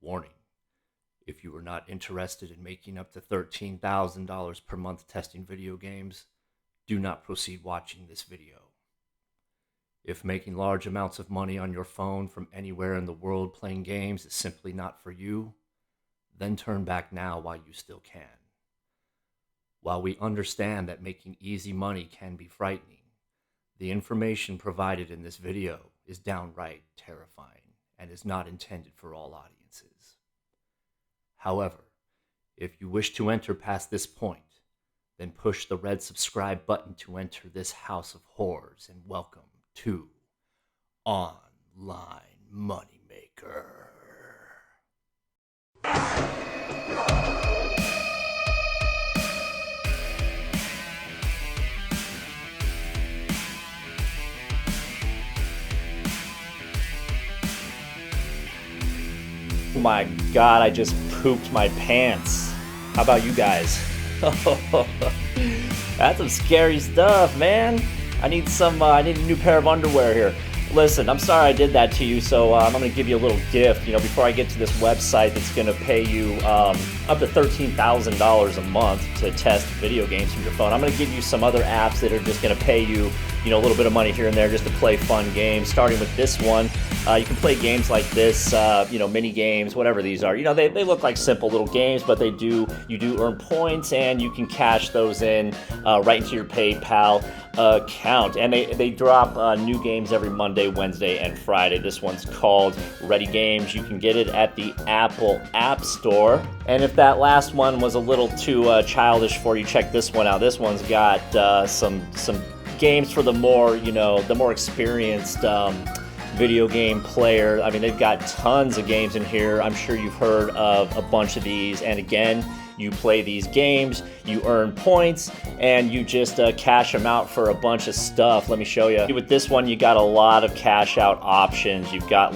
Warning: if you are not interested in making up to $13,000 per month testing video games, do not proceed watching this video. If making large amounts of money on your phone from anywhere in the world playing games is simply not for you, then turn back now while you still can. While we understand that making easy money can be frightening, the information provided in this video is downright terrifying and is not intended for all audiences. However, if you wish to enter past this point, then push the red subscribe button to enter this house of horrors and welcome to Online Moneymaker. Oh my God, I just pooped my pants. How about you guys? That's some scary stuff, man. I need a new pair of underwear here. Listen, I'm sorry I did that to you, so I'm going to give you a little gift, before I get to this website that's going to pay you up to $13,000 a month to test video games from your phone. I'm going to give you some other apps that are just going to pay you, a little bit of money here and there just to play fun games. Starting with this one, you can play games like this, mini games, whatever these are. They look like simple little games, but you do earn points, and you can cash those in right into your PayPal account. And they drop new games every Monday, Wednesday, and Friday. This one's called Ready Games. You can get it at the Apple App Store. And if that last one was a little too childish for you, check this one out. This one's got some games for the more experienced video game player. I mean, they've got tons of games in here. I'm sure you've heard of a bunch of these. And again, you play these games, you earn points, and you just cash them out for a bunch of stuff. Let me show you. With this one, you got a lot of cash out options. You've got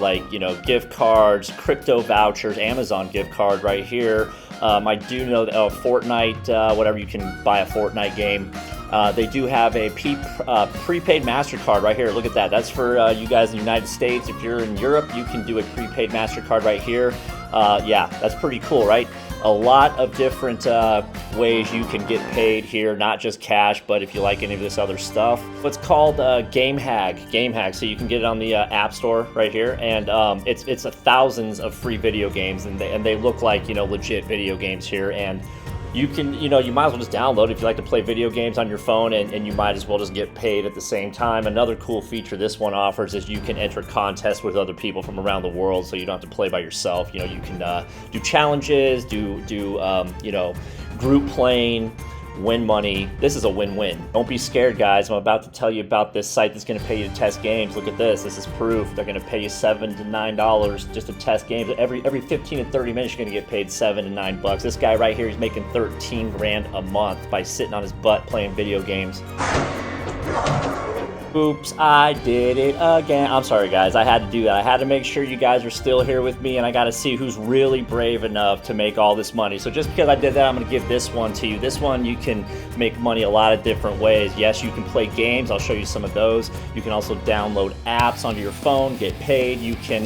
gift cards, crypto vouchers, Amazon gift card right here. I do know that Fortnite, whatever, you can buy a Fortnite game. They do have a prepaid MasterCard right here. Look at that. That's for you guys in the United States. If you're in Europe, you can do a prepaid MasterCard right here. Yeah, that's pretty cool, right? A lot of different ways you can get paid here, not just cash, but if you like any of this other stuff. What's called Game Hag. So you can get it on the App Store right here, and it's thousands of free video games, and they look like legit video games here. And you can, you might as well just download it if you like to play video games on your phone, and you might as well just get paid at the same time. Another cool feature this one offers is you can enter contests with other people from around the world, so you don't have to play by yourself. You can do challenges, do group playing, win money. This is a win-win. Don't be scared, guys. I'm about to tell you about this site that's going to pay you to test games. Look at this. This is proof. They're going to pay you $7 to $9 just to test games. Every 15 to 30 minutes, you're going to get paid $7 to $9. This guy right here, he's making 13 grand a month by sitting on his butt playing video games. Oops, I did it again. I'm sorry, guys. I had to do that. I had to make sure you guys are still here with me, and I got to see who's really brave enough to make all this money. So just because I did that, I'm going to give this one to you. This one, you can make money a lot of different ways. Yes, you can play games. I'll show you some of those. You can also download apps onto your phone, get paid. You can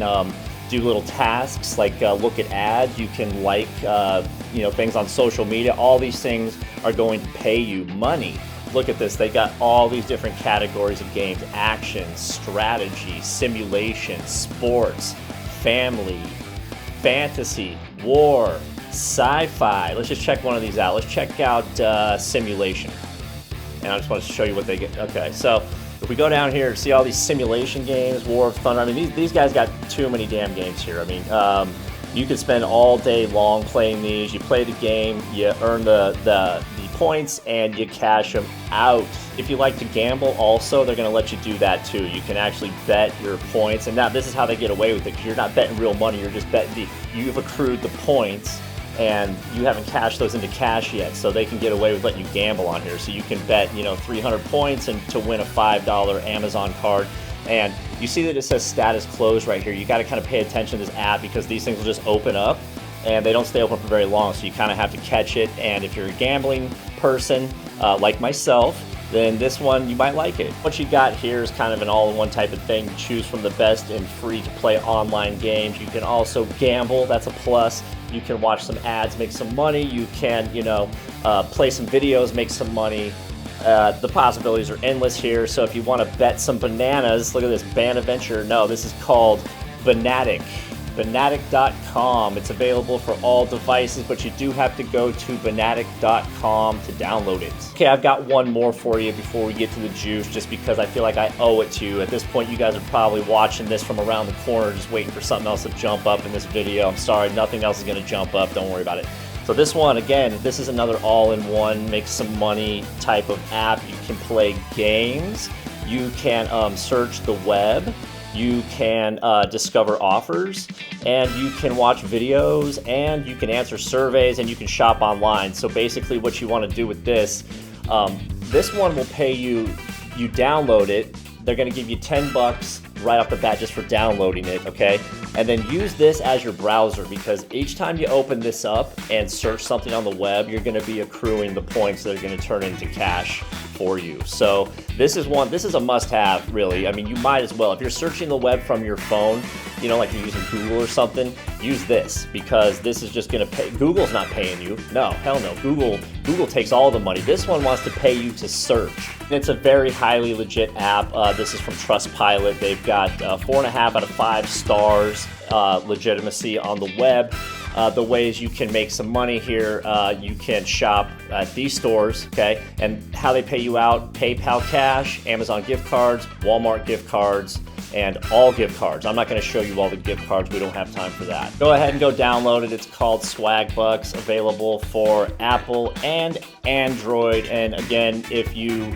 do little tasks like look at ads. You can things on social media. All these things are going to pay you money. Look at this. They got all these different categories of games: action, strategy, simulation, sports, family, fantasy, war, sci-fi. Let's just check one of these out. Let's check out simulation. And I just want to show you what they get. Okay, so if we go down here, see all these simulation games, War of Thunder. I mean, these guys got too many damn games here. I mean, you could spend all day long playing these. You play the game, you earn the points, and you cash them out. If you like to gamble also, they're going to let you do that too. You can actually bet your points, and now this is how they get away with it, because you're not betting real money. You're just betting you've accrued the points, and you haven't cashed those into cash yet, so they can get away with letting you gamble on here. So you can bet 300 points and to win a $5 Amazon card. And you see that it says status closed right here. You got to kind of pay attention to this app, because these things will just open up and they don't stay open for very long, so you kind of have to catch it. And if you're a gambling person like myself, then this one, you might like it. What you got here is kind of an all-in-one type of thing. You choose from the best and free-to-play online games. You can also gamble, that's a plus. You can watch some ads, make some money. You can, play some videos, make some money. The possibilities are endless here. So if you want to bet some bananas, look at this, Banaventure. No, this is called Banatic. Banatic.com. It's available for all devices, but you do have to go to Banatic.com to download it. Okay, I've got one more for you before we get to the juice, just because I feel like I owe it to you. At this point, you guys are probably watching this from around the corner, just waiting for something else to jump up in this video. I'm sorry, nothing else is going to jump up. Don't worry about it. So this one, again, this is another all-in-one, make some money type of app. You can play games. You can search the web. You can discover offers, and you can watch videos, and you can answer surveys, and you can shop online. So basically what you want to do with this one will pay you, you download it, they're going to give you 10 bucks right off the bat just for downloading it, okay? And then use this as your browser, because each time you open this up and search something on the web, you're going to be accruing the points that are going to turn into cash for you. So this is a must-have, really. I mean, you might as well. If you're searching the web from your phone, like you're using Google or something, use this, because this is just going to pay. Google's not paying you. No, hell no. Google takes all the money. This one wants to pay you to search. And it's a very highly legit app. This is from Trustpilot. They've got 4.5 out of 5 stars legitimacy on the web. The ways you can make some money here, you can shop at these stores, okay? And how they pay you out: PayPal Cash, Amazon gift cards, Walmart gift cards, and all gift cards. I'm not going to show you all the gift cards. We don't have time for that. Go ahead and go download it. It's called Swag Bucks, available for Apple and Android. And again, if you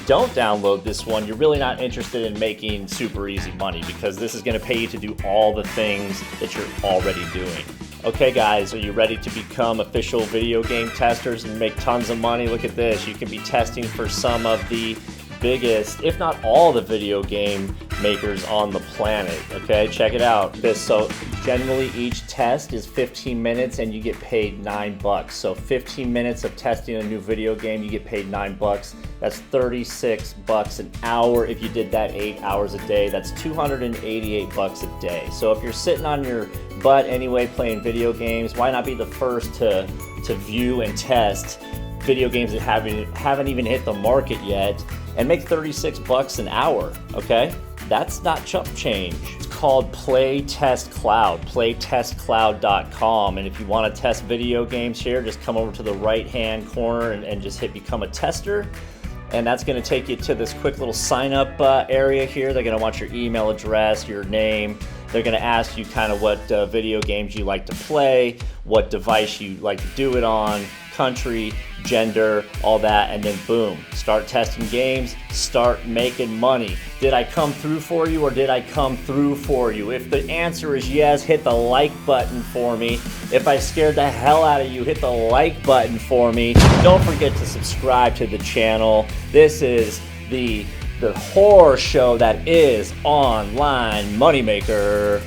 don't download this one, you're really not interested in making super easy money, because this is going to pay you to do all the things that you're already doing. Okay guys, are you ready to become official video game testers and make tons of money? Look at this. You can be testing for some of the biggest, if not all, the video game makers on the planet. Okay, check it out. So generally each test is 15 minutes and you get paid $9. So 15 minutes of testing a new video game, you get paid $9. That's $36 an hour. If you did that 8 hours a day, that's $288 a day. So if you're sitting on your butt anyway playing video games, why not be the first to view and test video games that haven't even hit the market yet and make $36 an hour, okay? That's not chump change. It's called Playtest Cloud, playtestcloud.com. And if you want to test video games here, just come over to the right-hand corner and just hit Become a Tester. And that's going to take you to this quick little sign-up area here. They're going to want your email address, your name. They're going to ask you kind of what video games you like to play, what device you like to do it on, country, gender, all that, and then boom, start testing games, start making money. Did I come through for you, or did I come through for you? If the answer is yes, hit the like button for me. If I scared the hell out of you, hit the like button for me. Don't forget to subscribe to the channel. This is the horror show that is Online Moneymaker.